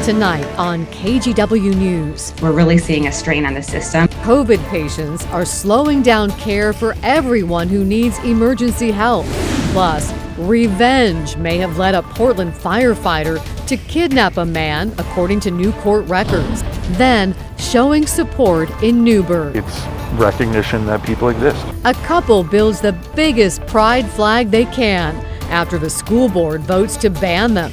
Tonight on KGW News. We're really seeing a strain on the system. COVID patients are slowing down care for everyone who needs emergency help. Plus, revenge may have led a Portland firefighter to kidnap a man, according to new court records. Then, showing support in Newburgh. It's recognition that people exist. A couple builds the biggest pride flag they can after the school board votes to ban them.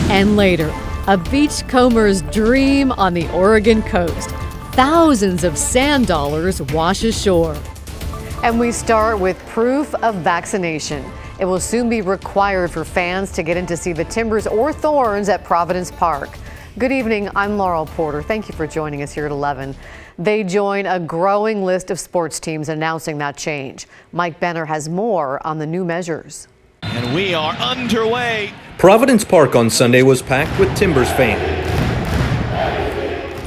And later, a beachcomber's dream on the Oregon coast. Thousands of sand dollars wash ashore. And we start with proof of vaccination. It will soon be required for fans to get in to see the Timbers or Thorns at Providence Park. Good evening, I'm Laurel Porter. Thank you for joining us here at 11. They join a growing list of sports teams announcing that change. Mike Benner has more on the new measures. And we are underway. Providence Park on Sunday was packed with Timbers fans,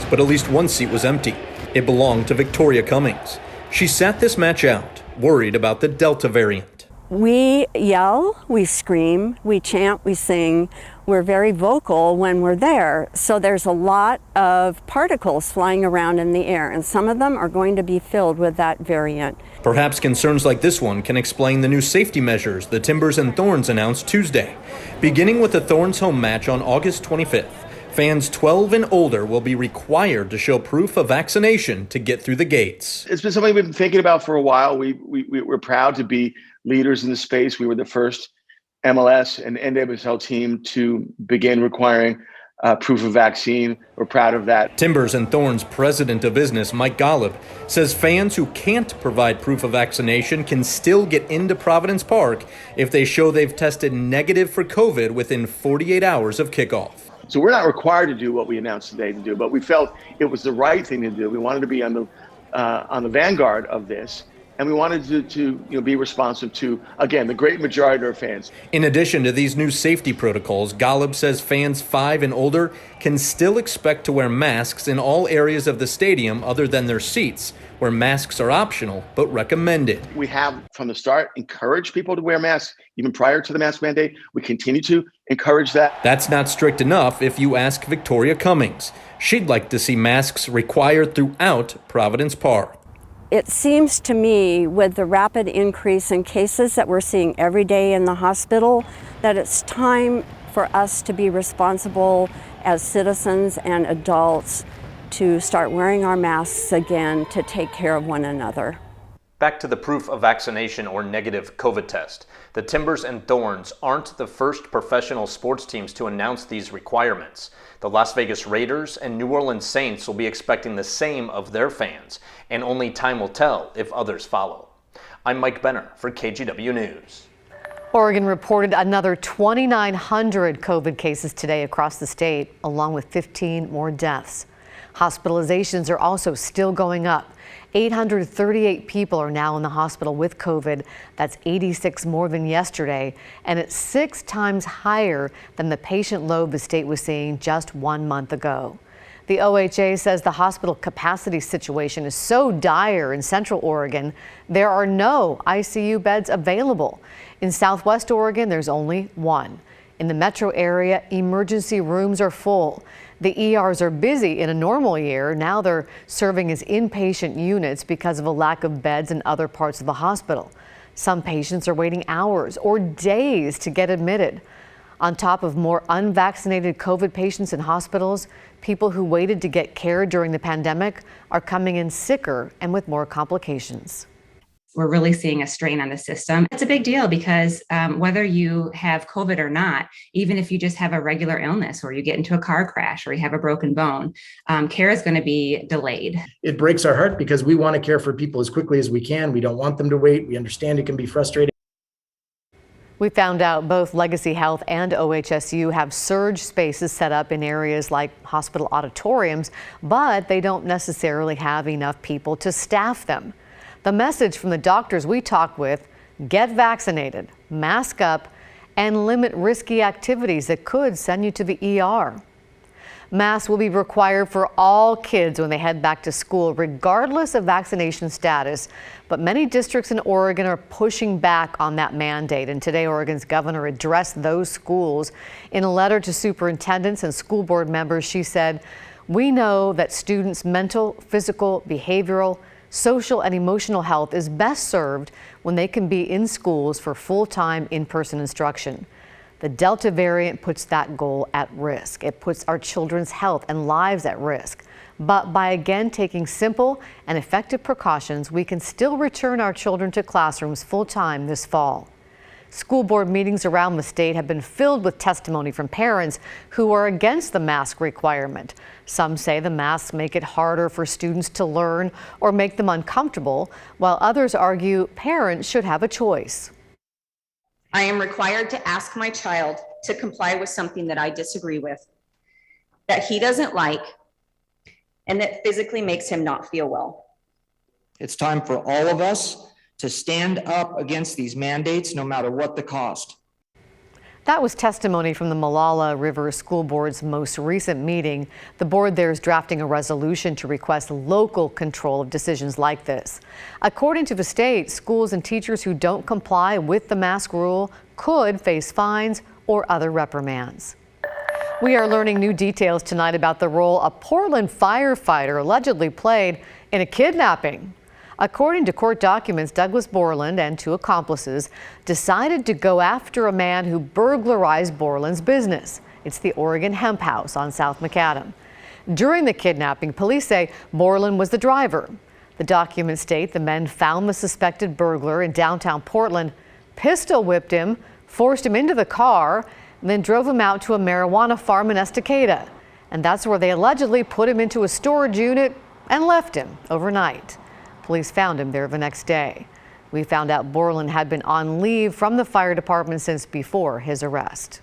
but at least one seat was empty. It belonged to Victoria Cummings. She sat this match out, worried about the Delta variant. We yell, we scream, we chant, we sing. We're very vocal when we're there. So there's a lot of particles flying around in the air, and some of them are going to be filled with that variant. Perhaps concerns like this one can explain the new safety measures the Timbers and Thorns announced Tuesday. Beginning with the Thorns home match on August 25th, fans 12 and older will be required to show proof of vaccination to get through the gates. It's been something we've been thinking about for a while. We're proud to be leaders in the space. We were the first MLS and NWSL team to begin requiring proof of vaccine. We're proud of that. Timbers and Thorns president of business, Mike Golub, says fans who can't provide proof of vaccination can still get into Providence Park if they show they've tested negative for COVID within 48 hours of kickoff. So we're not required to do what we announced today to do, but we felt it was the right thing to do. We wanted to be on the vanguard of this. And we wanted to be responsive to, again, the great majority of our fans. In addition to these new safety protocols, Golub says fans 5 and older can still expect to wear masks in all areas of the stadium other than their seats, where masks are optional but recommended. We have, from the start, encouraged people to wear masks, even prior to the mask mandate. We continue to encourage that. That's not strict enough if you ask Victoria Cummings. She'd like to see masks required throughout Providence Park. It seems to me, with the rapid increase in cases that we're seeing every day in the hospital, that it's time for us to be responsible as citizens and adults to start wearing our masks again to take care of one another. Back to the proof of vaccination or negative COVID test. The Timbers and Thorns aren't the first professional sports teams to announce these requirements. The Las Vegas Raiders and New Orleans Saints will be expecting the same of their fans, and only time will tell if others follow. I'm Mike Benner for KGW News. Oregon reported another 2,900 COVID cases today across the state, along with 15 more deaths. Hospitalizations are also still going up. 838 people are now in the hospital with COVID. That's 86 more than yesterday, and it's 6 times higher than the patient load the state was seeing just 1 month ago. The OHA says the hospital capacity situation is so dire in Central Oregon, there are no ICU beds available. In Southwest Oregon, there's only one. In the metro area, emergency rooms are full. The ERs are busy in a normal year. Now they're serving as inpatient units because of a lack of beds in other parts of the hospital. Some patients are waiting hours or days to get admitted. On top of more unvaccinated COVID patients in hospitals, people who waited to get care during the pandemic are coming in sicker and with more complications. We're really seeing a strain on the system. It's a big deal because whether you have COVID or not, even if you just have a regular illness or you get into a car crash or you have a broken bone, care is going to be delayed. It breaks our heart because we want to care for people as quickly as we can. We don't want them to wait. We understand it can be frustrating. We found out both Legacy Health and OHSU have surge spaces set up in areas like hospital auditoriums, but they don't necessarily have enough people to staff them. The message from the doctors we talked with: get vaccinated, mask up, and limit risky activities that could send you to the ER. Masks will be required for all kids when they head back to school, regardless of vaccination status. But many districts in Oregon are pushing back on that mandate. And today, Oregon's governor addressed those schools. In a letter to superintendents and school board members, she said, "We know that students' mental, physical, behavioral, social, and emotional health is best served when they can be in schools for full-time in-person instruction. The Delta variant puts that goal at risk. It puts our children's health and lives at risk. But by again taking simple and effective precautions, we can still return our children to classrooms full-time this fall." School board meetings around the state have been filled with testimony from parents who are against the mask requirement. Some say the masks make it harder for students to learn or make them uncomfortable, while others argue parents should have a choice. I am required to ask my child to comply with something that I disagree with, that he doesn't like, and that physically makes him not feel well. It's time for all of us to stand up against these mandates, no matter what the cost. That was testimony from the Malala River School Board's most recent meeting. The board there is drafting a resolution to request local control of decisions like this. According to the state, schools and teachers who don't comply with the mask rule could face fines or other reprimands. We are learning new details tonight about the role a Portland firefighter allegedly played in a kidnapping. According to court documents, Douglas Borland and two accomplices decided to go after a man who burglarized Borland's business. It's the Oregon Hemp House on South Macadam. During the kidnapping, police say Borland was the driver. The documents state the men found the suspected burglar in downtown Portland, pistol whipped him, forced him into the car, and then drove him out to a marijuana farm in Estacada. And that's where they allegedly put him into a storage unit and left him overnight. Police found him there the next day. We found out Borland had been on leave from the fire department since before his arrest.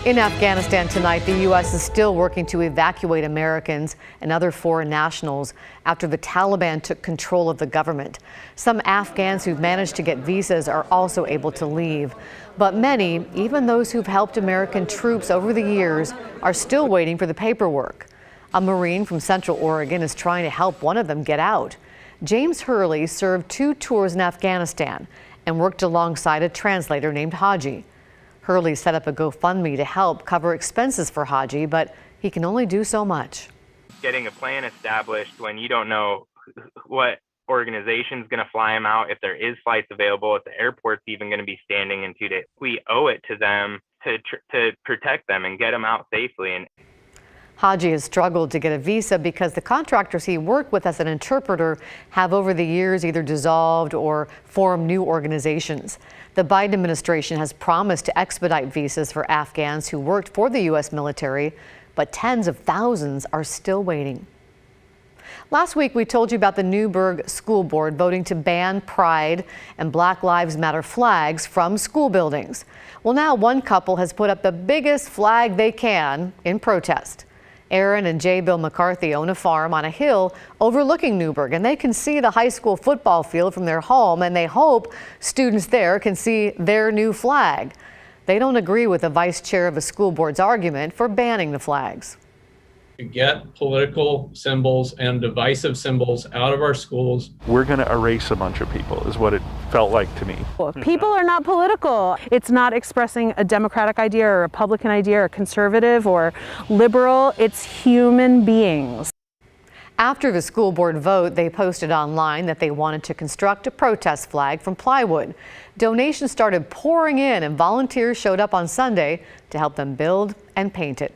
In Afghanistan tonight, the U.S. is still working to evacuate Americans and other foreign nationals after the Taliban took control of the government. Some Afghans who've managed to get visas are also able to leave. But many, even those who've helped American troops over the years, are still waiting for the paperwork. A Marine from Central Oregon is trying to help one of them get out. James Hurley served 2 tours in Afghanistan and worked alongside a translator named Haji. Hurley set up a GoFundMe to help cover expenses for Haji, but he can only do so much. Getting a plan established when you don't know what organization's going to fly him out, if there is flights available, if the airport's even going to be standing in 2 days. We owe it to them to protect them and get them out safely. And Haji has struggled to get a visa because the contractors he worked with as an interpreter have over the years either dissolved or formed new organizations. The Biden administration has promised to expedite visas for Afghans who worked for the U.S. military, but tens of thousands are still waiting. Last week, we told you about the Newburgh School Board voting to ban Pride and Black Lives Matter flags from school buildings. Well, now one couple has put up the biggest flag they can in protest. Aaron and J. Bill McCarthy own a farm on a hill overlooking Newburgh, and they can see the high school football field from their home, and they hope students there can see their new flag. They don't agree with the vice chair of the school board's argument for banning the flags. To get political symbols and divisive symbols out of our schools. We're going to erase a bunch of people, is what it felt like to me. People are not political. It's not expressing a Democratic idea or a Republican idea or a conservative or liberal. It's human beings. After the school board vote, they posted online that they wanted to construct a protest flag from plywood. Donations started pouring in, and volunteers showed up on Sunday to help them build and paint it.